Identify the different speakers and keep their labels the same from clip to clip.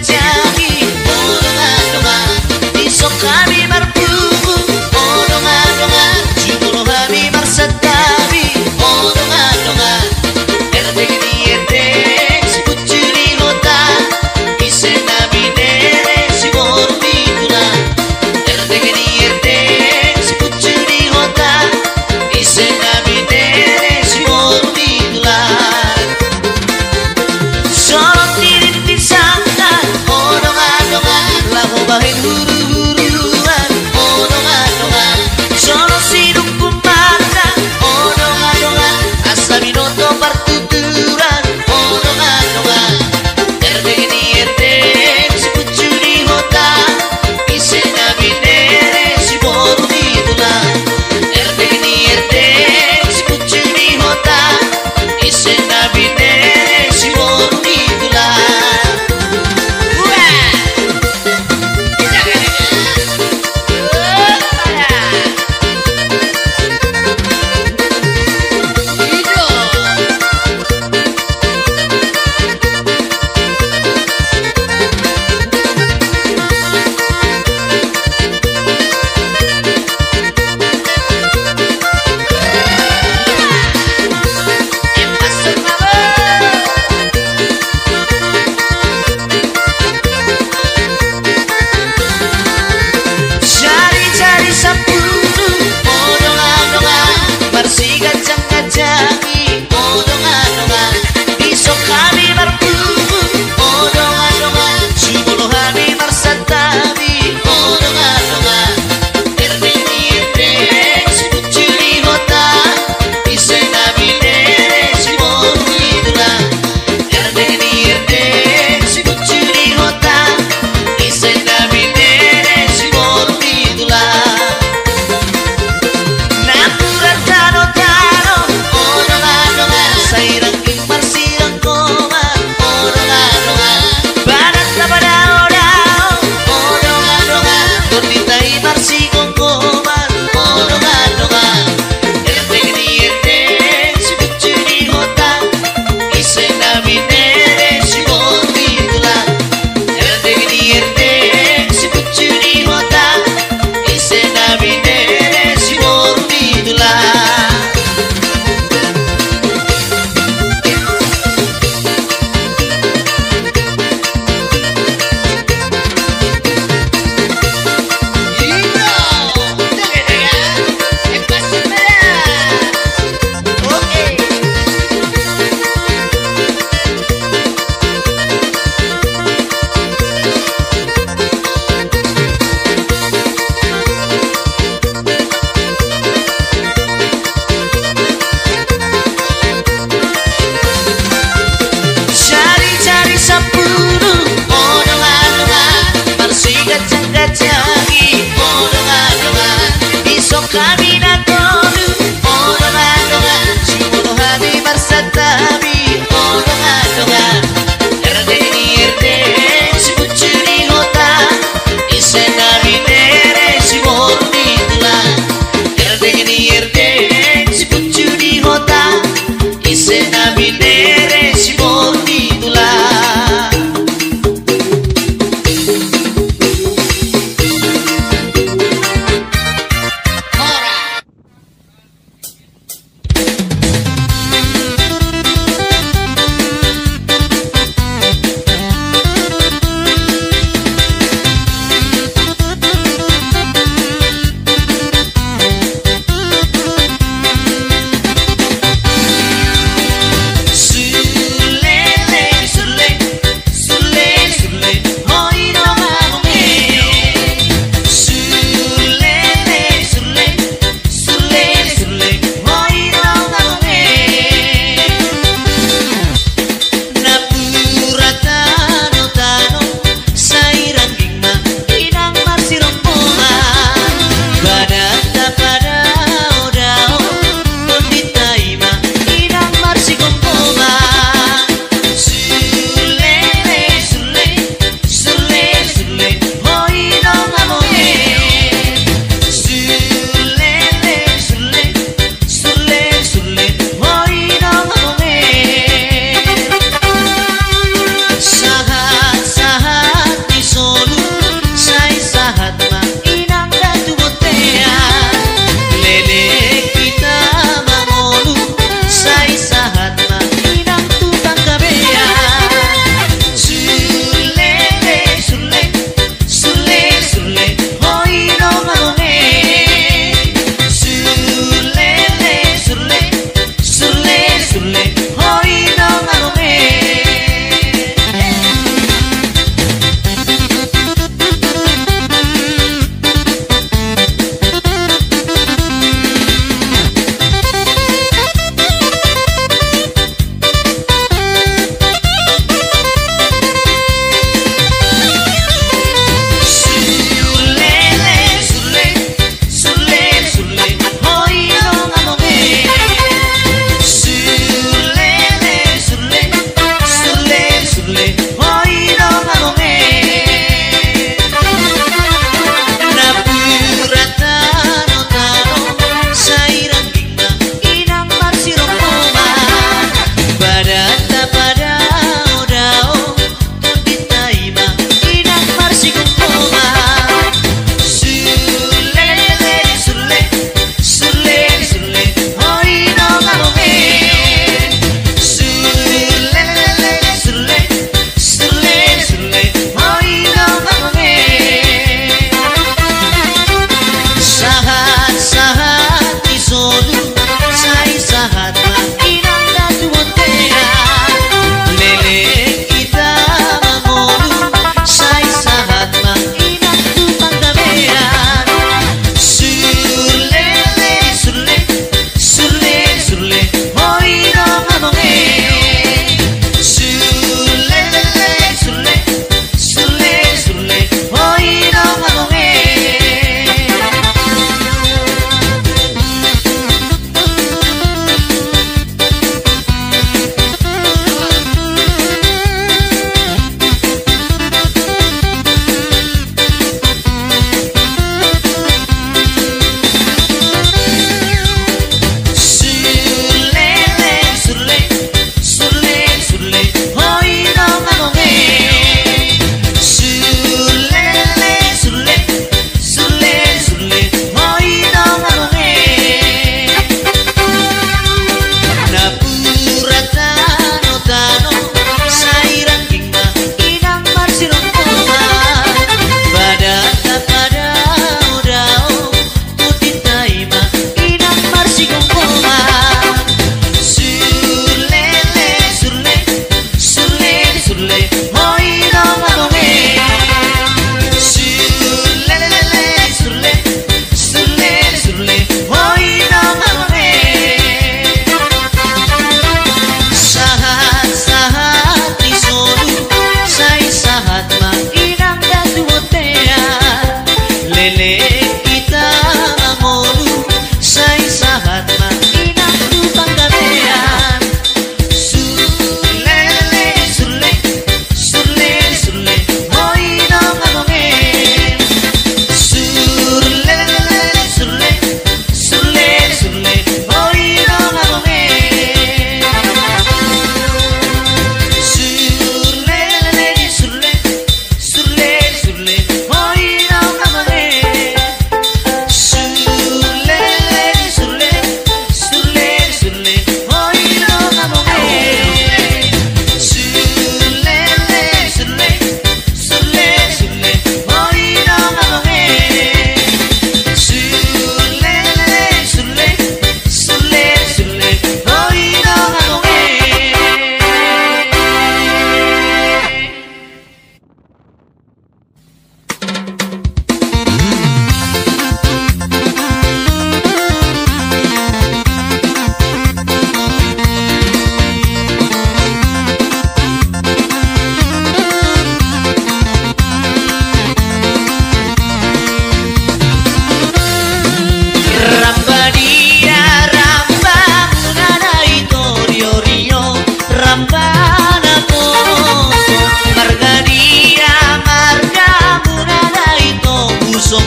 Speaker 1: janji Odongan-dongan Iso kami marpugu Odongan-dongan Jumolo kami marsatabi Odongan-dongan Erdeg di erdeg Si pucuri hota Ise nabi nere Si borbi tulan Erdeg di erdeg Si pucuri hota Ise nabi nere Si borbi tulan Sorot tirit di sana Odongan-dongan Laho bahin huru-huruan Odongan-dongan Solo siduk kumata Odongan-dongan Asa binoto partuturan Odongan-dongan Erdeg di erdeg Si pucuri hota Ise nabi nere Si borbi tulan Erdeg di erdeg Si pucuri hota Ise nabi nere Si borbi tulan Cari-cari sapuru Odongan-dongan Marsi gajang-gajangi Odongan-dongan Iso kami marpugu Odongan-dongan Jumolo kami marsatabi Odongan-dongan Erdeg di erdeg Si pucuri hota Ise nabi nere Si borbi tulan Erdeg di erdeg Si pucuri hota Ise nabi nere Si borbi tulan Natural tano-tano Odongan-dongan Sairang kimar sirang koman Odongan-dongan Bagat na badao-dao Odongan-dongan Tornitai marsi kongkoman Odongan-dongan Erdeg di erdeg Si pucuri hota Ise nabi nere Si borbi tulan Erdeg di erdeg Si pucuri hota Ise nabi nere Si borbi tulan Cari-cari sapuru Odongan-dongan Marsi gajang-gajangi Odongan-dongan Iso kami nakonu Odongan-dongan Jumolo kami marsatabi Odongan-dongan Erdeg di erdeg Si pucuri hota Ise nabi nere Si borbi tulan Erdeg di erdeg Si pucuri hota Ise nabi nere Si borbi tulan Ora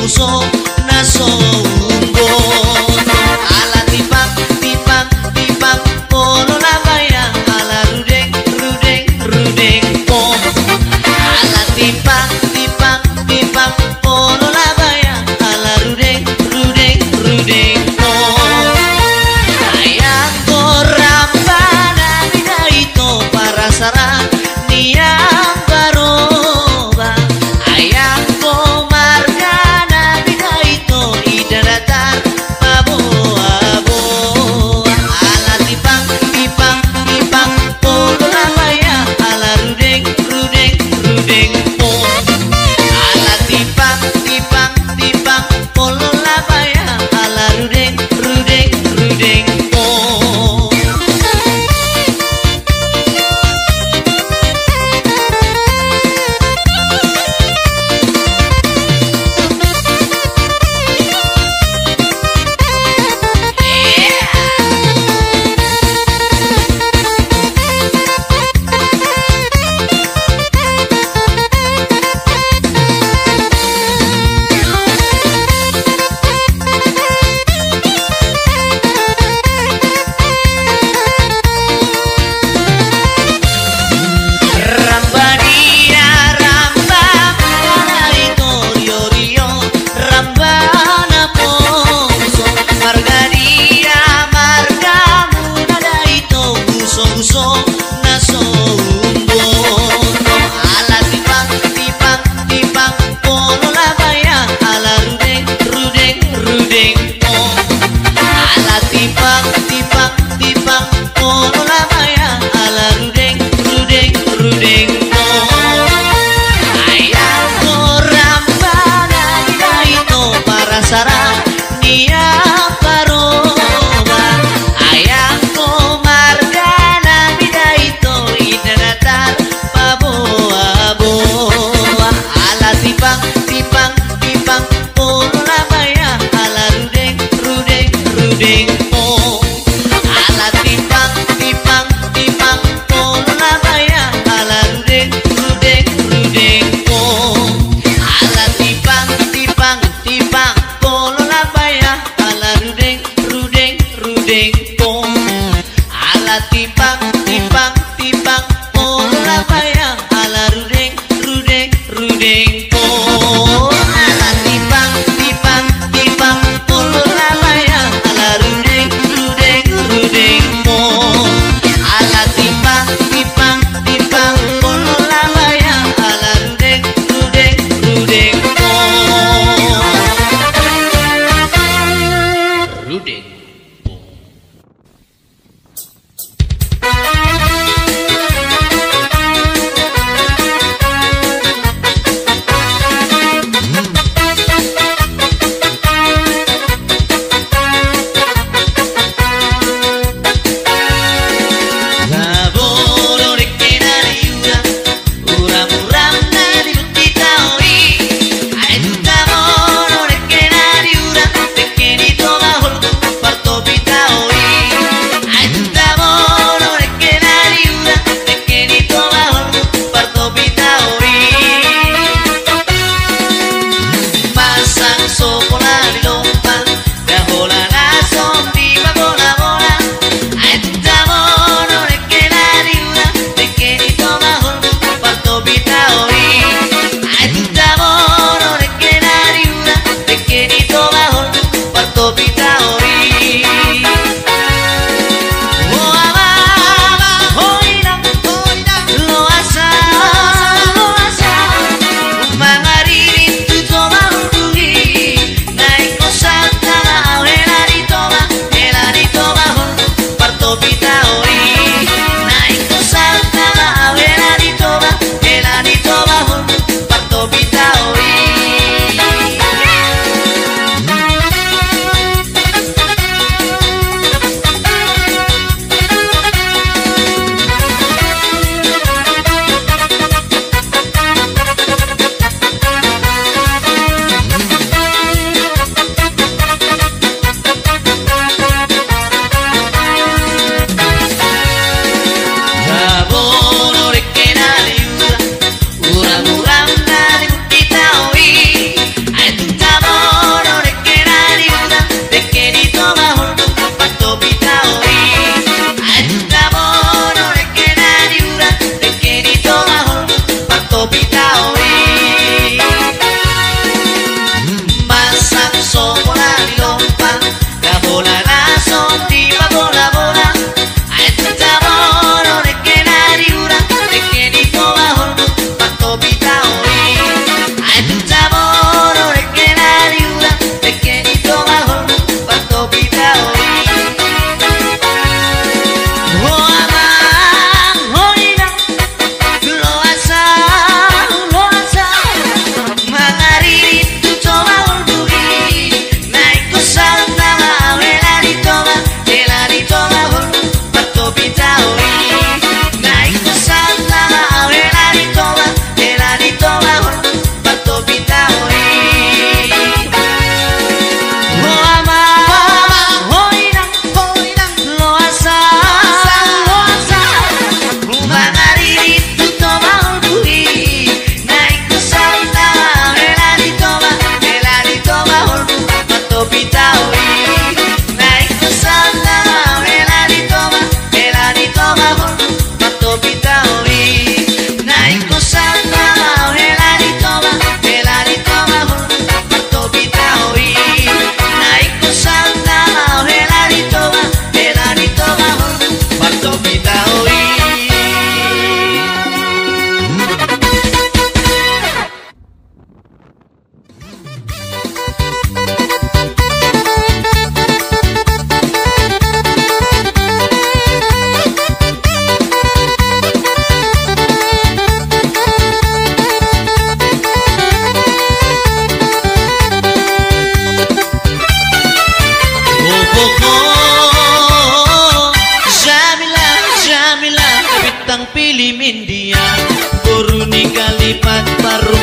Speaker 1: uso naso umbon ala tipang tipang tipang polo labaya ala rudeng rudeng rudeng pom ala tipang tipang tipang polo labaya ala rudeng rudeng rudeng pom ayang korambana bida itu para sarang niang baroba ayang komargana bida itu idaratar baboa boa ala tipang tipang tipang polo labaya ala rudeng rudeng rudeng pom ala tipang tipang tipang polo labaya ala rudeng rudeng rudeng pom Rambadia ramba margarito rio rio rambana ponso margaria margamu nadaito guso guso naso umbono ala tipang tipang tipang polo labaya ala rudeng rudeng rudeng pom ala tipang tipang tipang polo labaya ala rudeng rudeng rudeng pom ayang korambana bida itu para sarang niang baroba ayang komargana bida itu idanatar baboa boa ala tipang tipang tipang polo labaya ala rudeng rudeng rudeng pom ala tipang tipang tipang polo labaya ala rudeng rudeng rudeng pom ala tipang tipang tipang polo labaya ala rudeng rudeng rudeng pom ala tipang tipang tipang polo labaya ala rudeng rudeng rudeng pom ala tipang tipang tipang polo labaya ala rudeng rudeng rudeng pom ala tipang tipang tipang polo labaya ala rudeng rudeng rudeng pom rudeng pom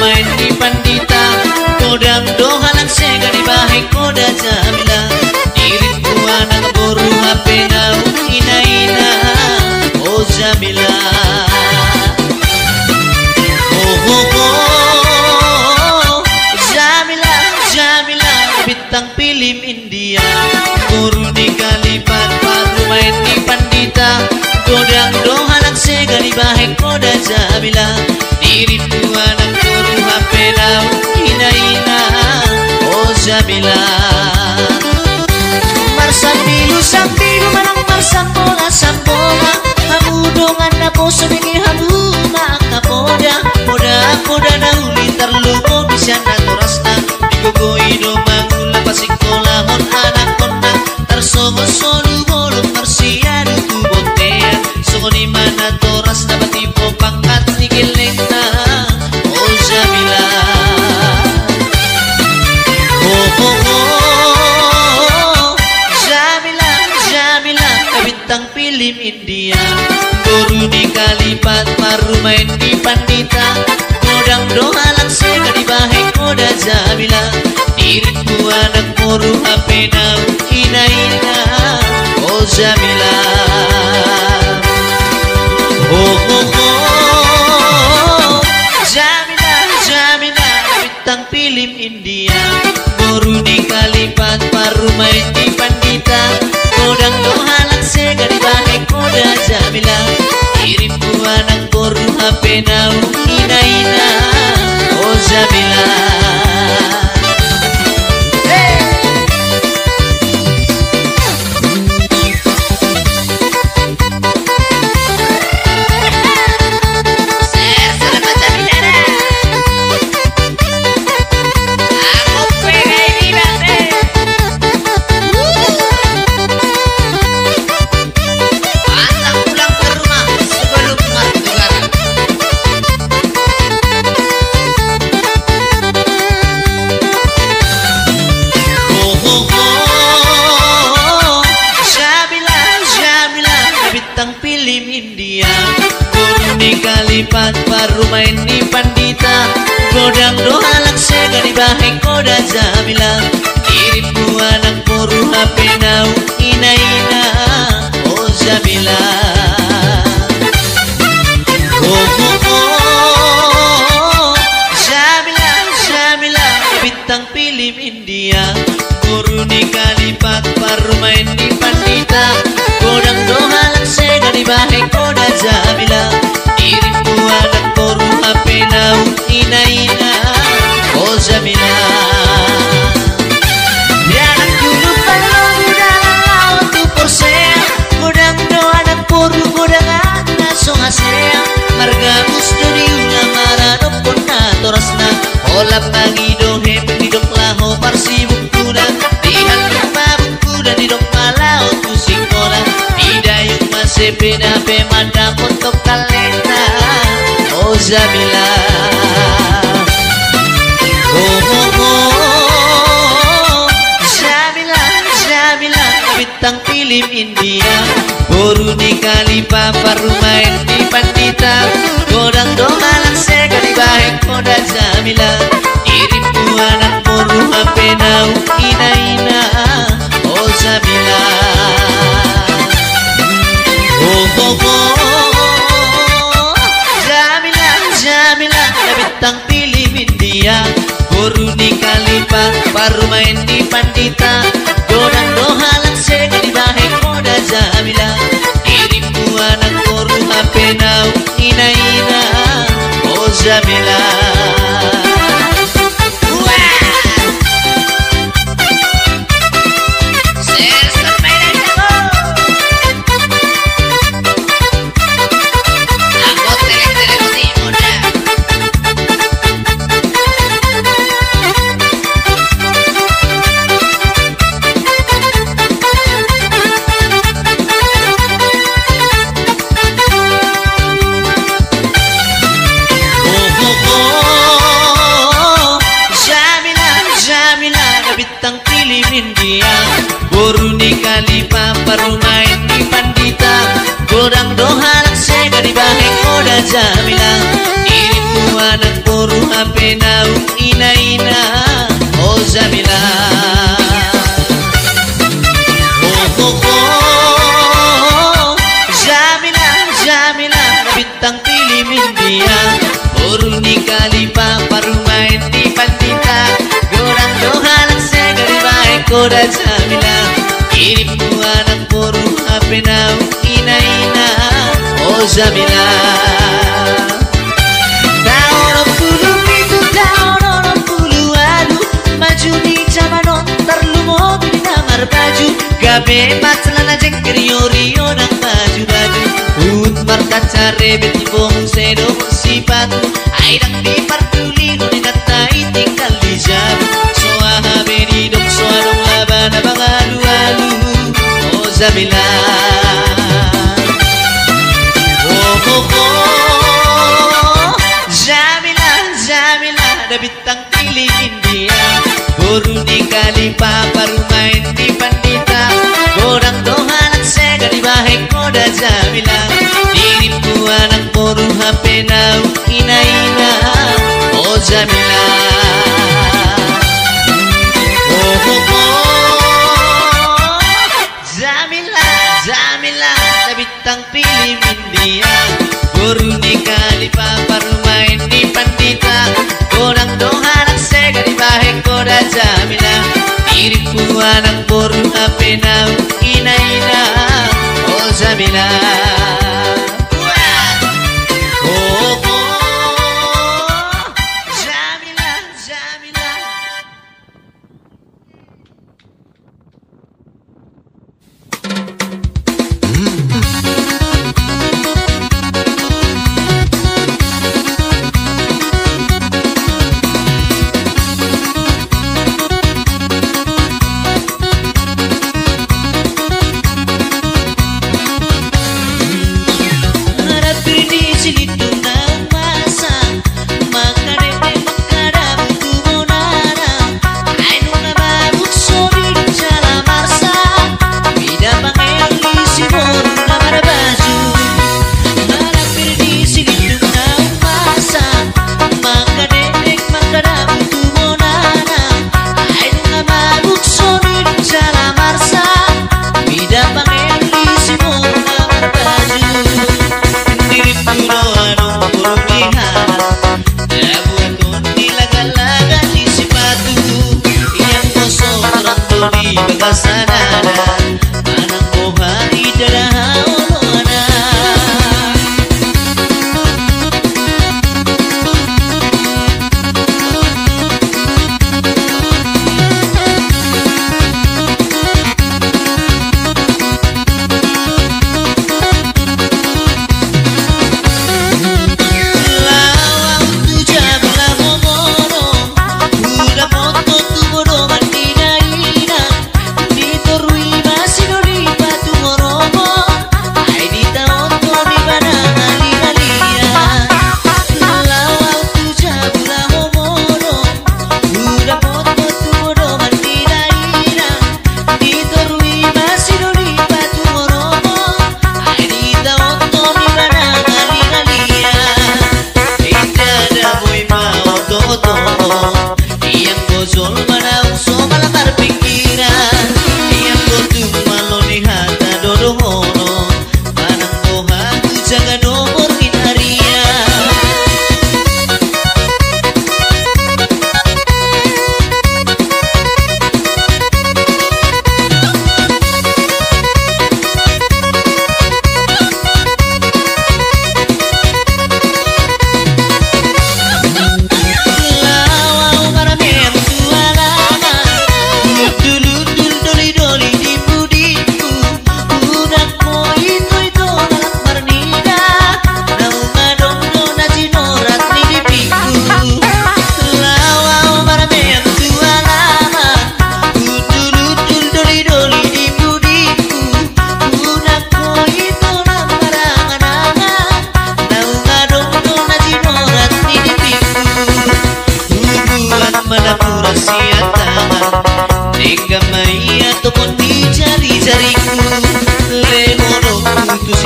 Speaker 1: parumain di pandita kodam dohalang sega di bahai koda jamila diriku anak boru HP nau ina ina oh jamila oh oh oh jamila jamila bintang film India boru di kalipat parumain di pandita kodam dohalang sega di bahai koda jamila diriku anak boru HP nau ina ina oh jamila marsambilu sambilu manang marsambola sambola hamu dongan na po sedegi hamu maka poda poda poda nauli terluko bisa na torasna digogoi do mangula pasikola hon anak konna tersongo solu bolong marsiadu ku botean songo di mana torasna batipo pangkat nigilengna oh jamila oh oh oh jamila jamila bintang film India boru di kalipat parumain di pandita kodang dohalang sega di bahai koda jamila diriku anak boru HP nau ina ina oh jamila oh oh oh jamila jamila bintang film India boru di kalipat parumain di pandita kodang dohalang sega di bahai koda jamila diriku anak boru HP nau ina ina oh jamila film India boru di kalipat parumain di pandita kodang dohalang sega di bahai koda jamila diriku anak boru HP nau ina ina oh jamila oh oh oh jamila jamila bintang film India boru di kalipat parumain di pandita kodang dohalang sega di bahai koda jamila diriku anak boru HP nau ina ina oh jamila anak dulu palo gudangan laut tu porsea kodang do anak boru kodang anak songasea marga musdo di ulamara do ponna torasna olap nagi do hepe di dok laho parsi bukuna di halu bukuna di dok malao tu sikola sepeda pemanda untuk kalenda oh jamila oh oh oh jamila jamila bintang film India boru di kalipa parumain di pandita kodang dohalang sega di bahai koda jamila diriku anak boru HP nau ina ina oh jamila oh oh oh jamila jamila bintang film India boru di kalipat parumain di pandita kodang dohalang sega di bahai koda jamila diriku anak boru HP nau ina ina oh jamila boru di kalipa parumain di pandita kodang dohalang sega di bahai koda jamila diriku Dirimu anak boru HP naung ina-ina. Oh Jamila, oh oh oh Jamila, Jamila bintang film India. Boru ni kalipa parumain di Pandita. Gorang dohalang segari baik koda Jamila. Dirimu anak boru HP naung ina-ina. Oh Jamila, tahun 20 tahun 20 maju di zaman terlumo di namar baju gabe macelana jengker rio nang baju-baju ut marka care beti bong sedo sifatu aidang di partuli no dinatai tinggal di jabu soa habe di dok soa dong labana bangalu-alu. Oh Jamila, oh oh oh Jamila, Jamila ada bintang pilih India. Boru di kalipa parumain di Pandita. Godang dohanak sega di bahek koda Jamila. Dirimu anak boru HP naung ina-ina. Oh Jamila, oh oh oh Jamila, Jamila ada bintang pilih India. Boru di kalipa parumain di Pandita. Godang dohanak sega di bahek koda Jamila. Dirimu anak boru HP naung ina-ina. Oh Jamila, oh oh Jamila, Jamila.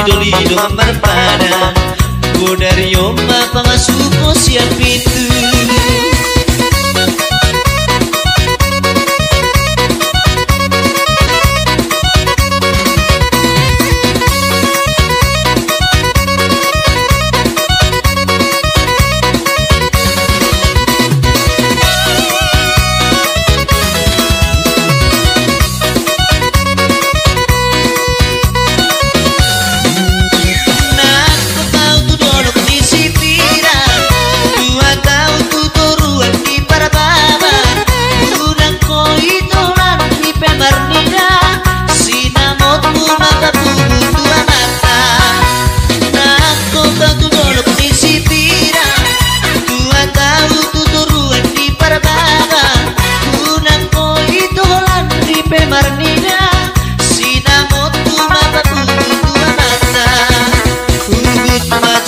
Speaker 1: Doli do marpada Godario mapa masuko siap itu.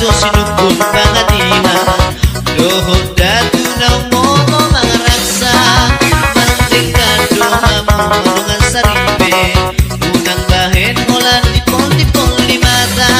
Speaker 1: Sinubun pangatiha dohon datu na momo mangaraksa mantingkan dohamu dengan saripe unang bahen holan dipol-dipol di mata.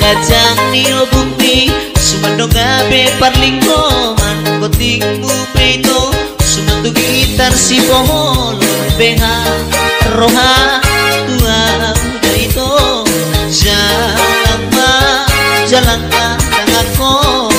Speaker 2: Kajang nio bumi sumando gabe parlingkoman koting bupeito sumandu gitar si pohon beha roha tua udah itu jalan tangako.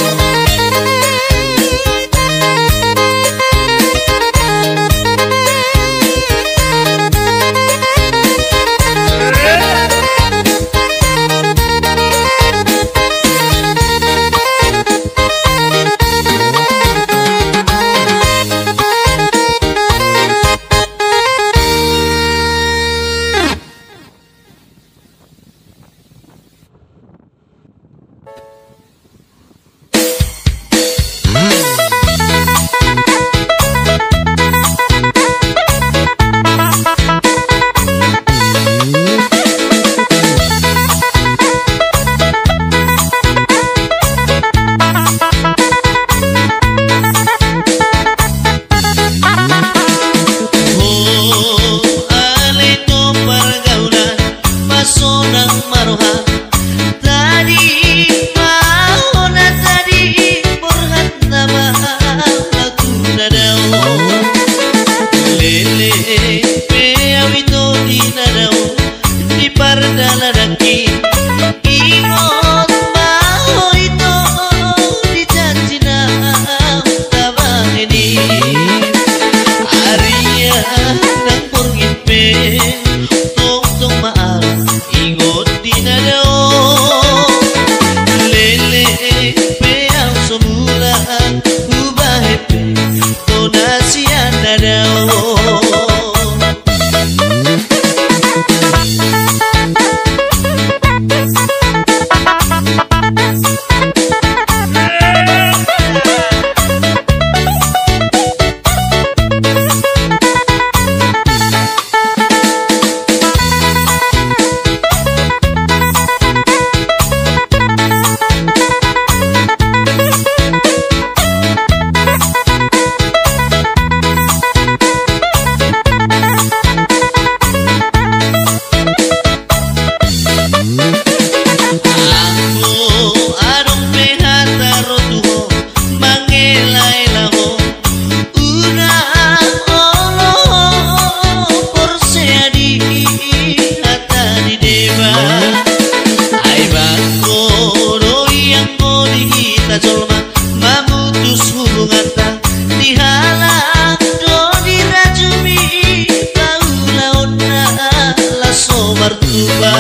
Speaker 2: so martuba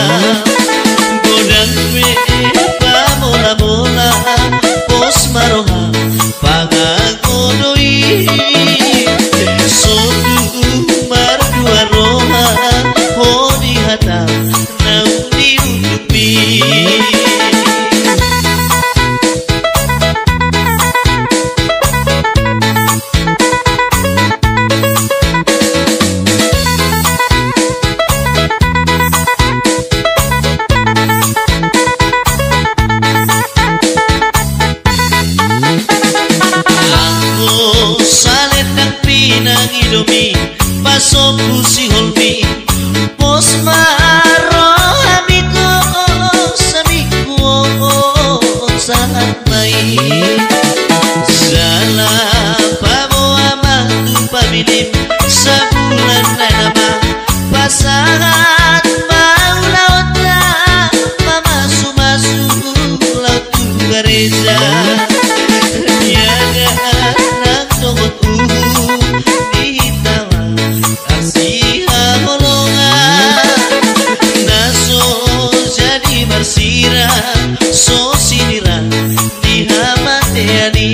Speaker 2: godang me pamola-mola pos maroha pangagodoi sodu mardua roha hodi hata naudi utupi. Nangidomi pasoku si holmi pos maro amigos sangat baik salah pamo amatu pamilim sebulan nama pasangan mau lauta mamasu-masu laut gereja niaga nak sogot sira so sinira di hamateani.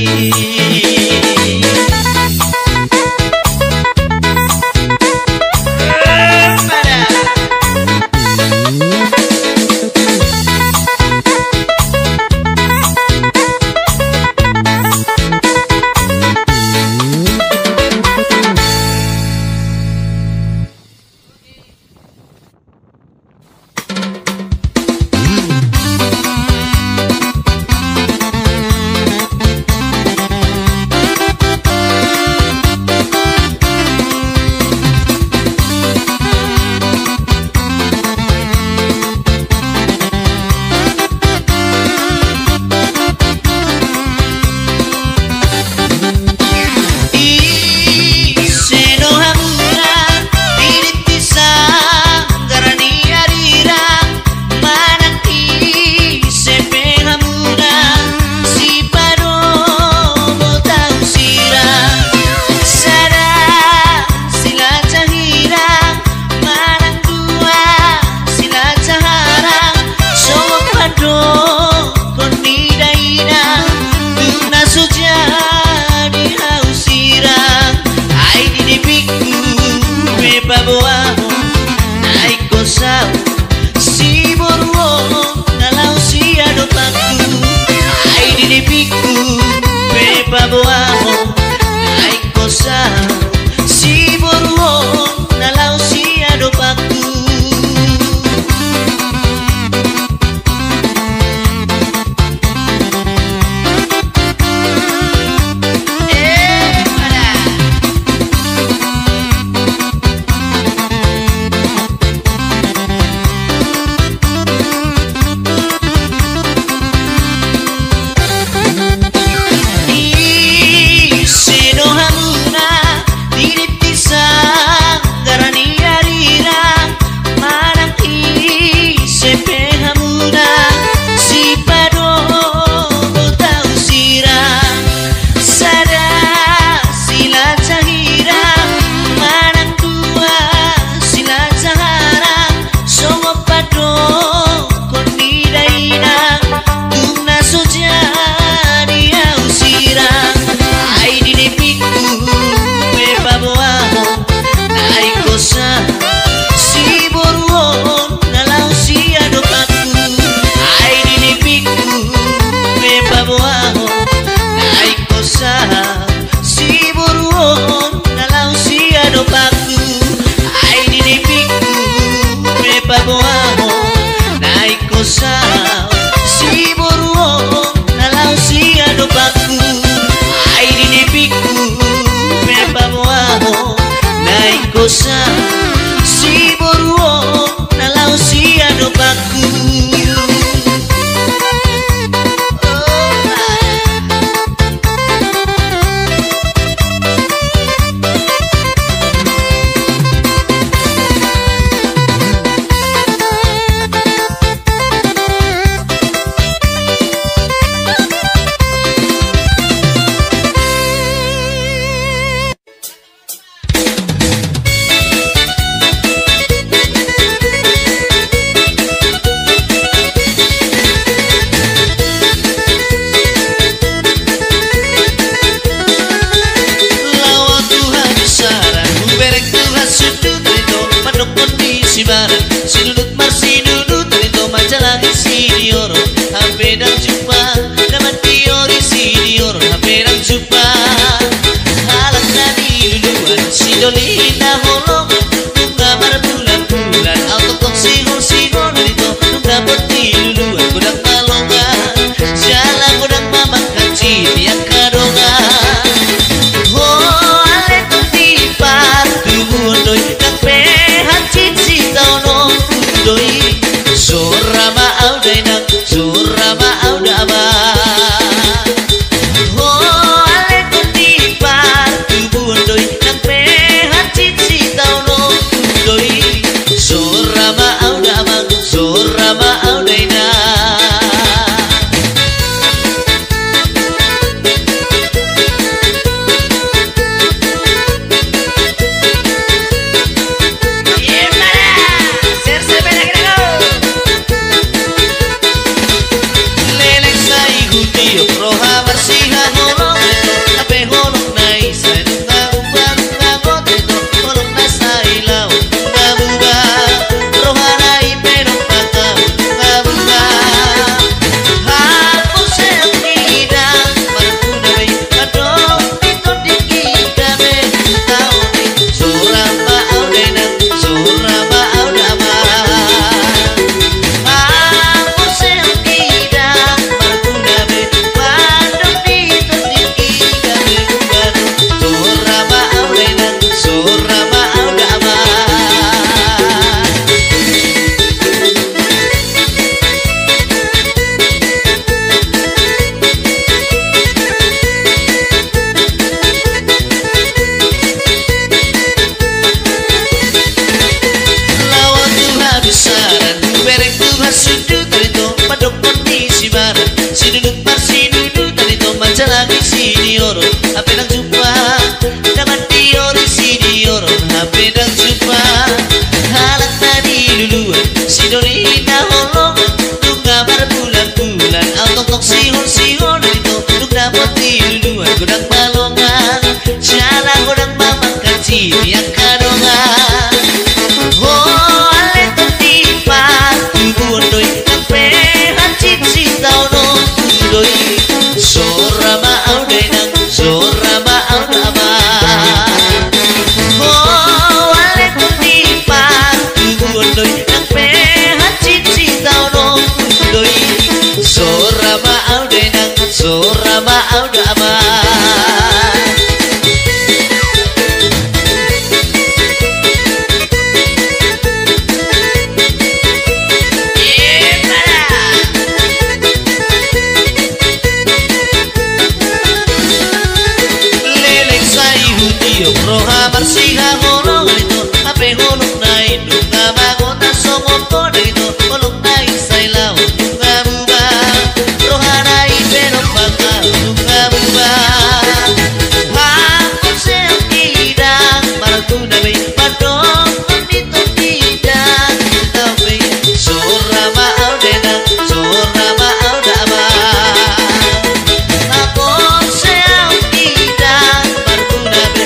Speaker 2: Si boruo na lausia do baku.
Speaker 1: auday nang surama audama. Oh ale kondi par tubuh doi nang pehat cici tau no doi surama audama surama auday nang. Lagi senior, apa yang jumpa dengan teori senior, apa yang jumpa halak tadi duluan, si Dorina holongan, tuk gambar bulan-bulan, autok sihon-sihon itu, tuk dapat duluan, godang balongan, jalan godang mamang kecil yang kadongan. Oh ale tertipas, tubuh doi kampehan cici tau no doi. Surama auday nang surama audama. Oh ale kutipan tubuh doi nang pehat cici tau no doi surama auday nang surama audama. Roha bersihah golongan itu, ape golong naik dunga magota somoko itu, golong naik sailau dunga buba, roha naik benok bangka dunga buba. Aku sekidak maratu nabi padong itu tidak tapi surama audenang surama audama. Aku sekidak maratu nabi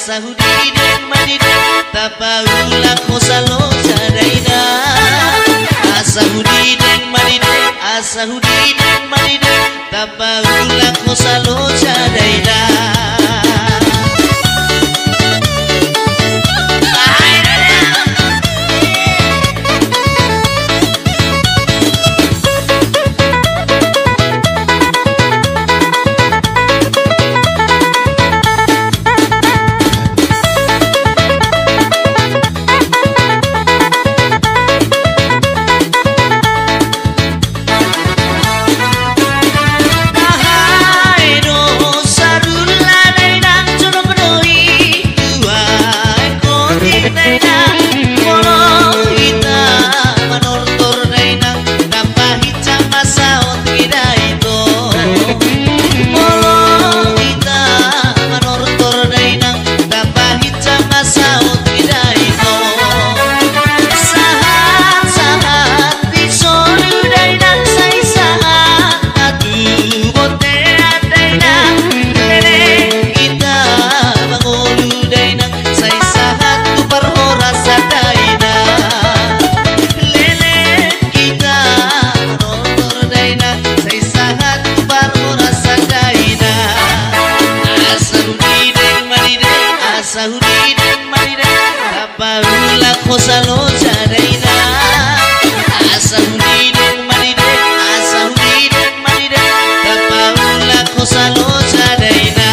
Speaker 1: sahudideng madideng tapaulah kosalo sadaina asahudideng madideng tapaulah kosalo sadaina. Paula kosalo jadaina asa hudideng manideng asa hudideng manideng Paula kosalo jadaina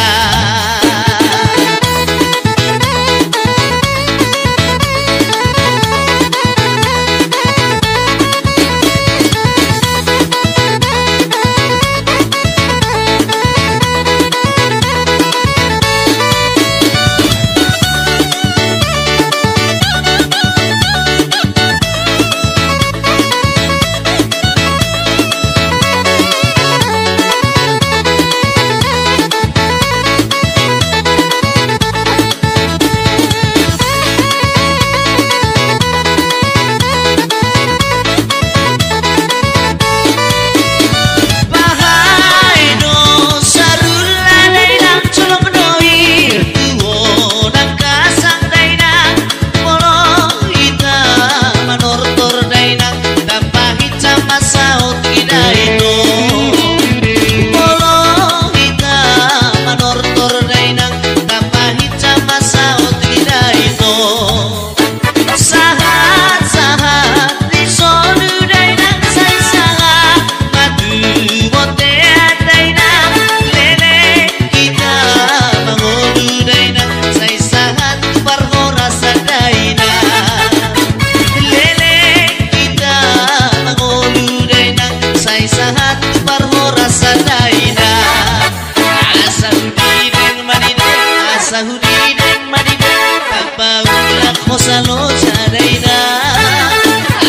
Speaker 1: Sahudideng madideng Paula kosalo jadaina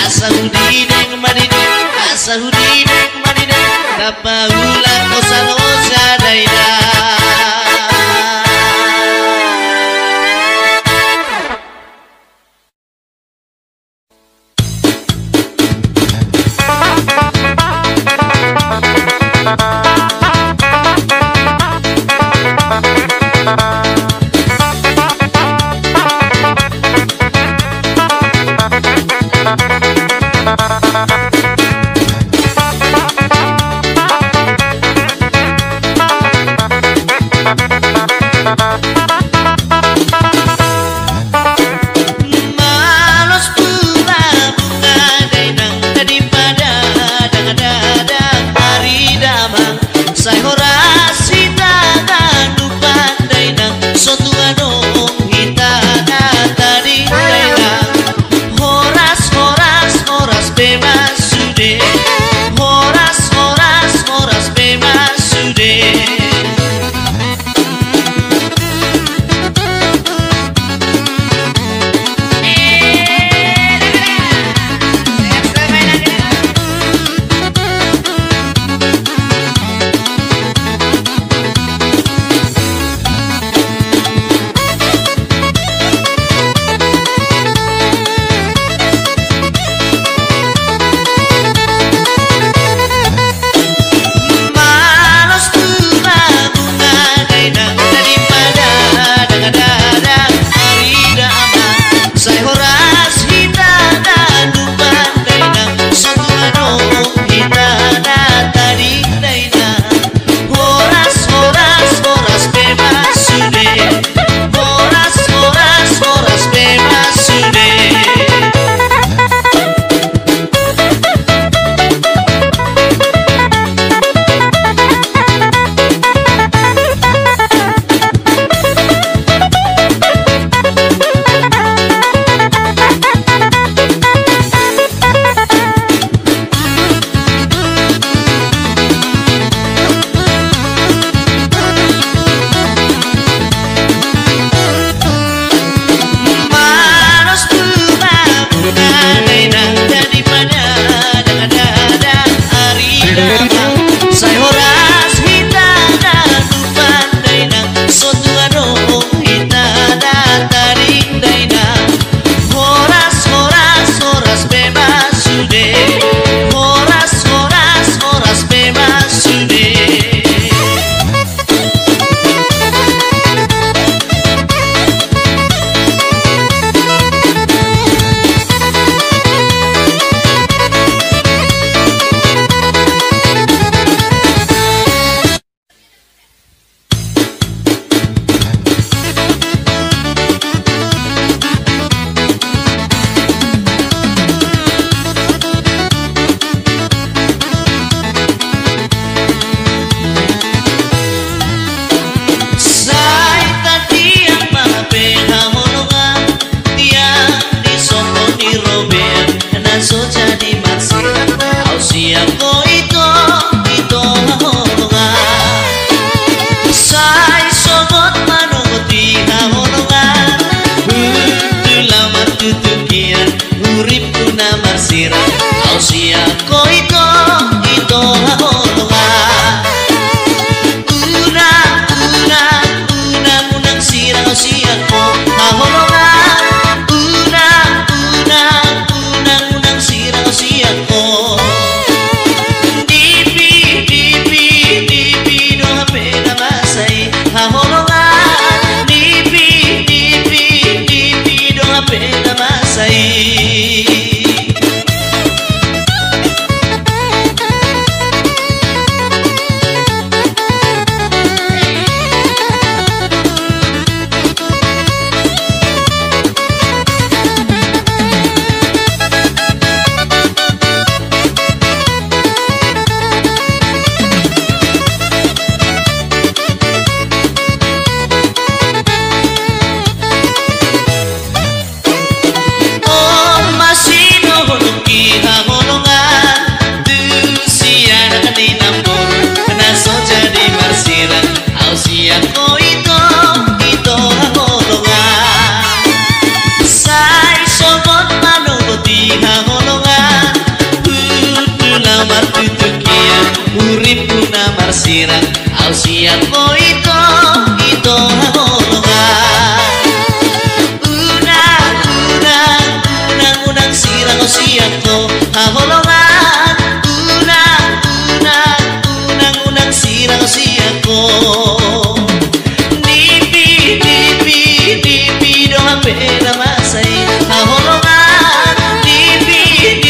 Speaker 1: Asahudideng madideng Paula kosalo jadaina ko ito hahulungan. Unang sirang o siyang ko hahulungan. Unang sirang o siyang ko. Nipi dong pera masay hahulungan. Nipi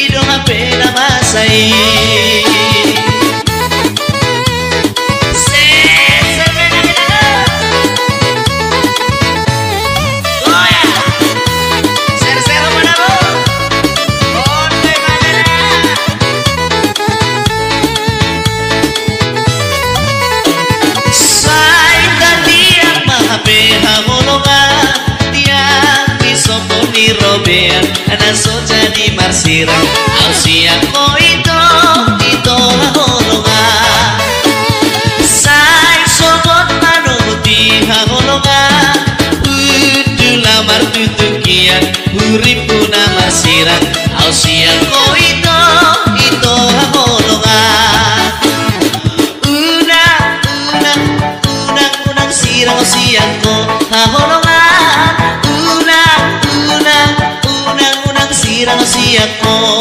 Speaker 1: dong pera masay. Robean, anaso jadi marsirang, au siang ko ito hahulungan. Say sogot manuti hahulungan, lamar tutukian, urip na marsirang, au siang ko ito hahulungan. Unang sirang o siang ko hahulungan. Unang sirang o siang ko.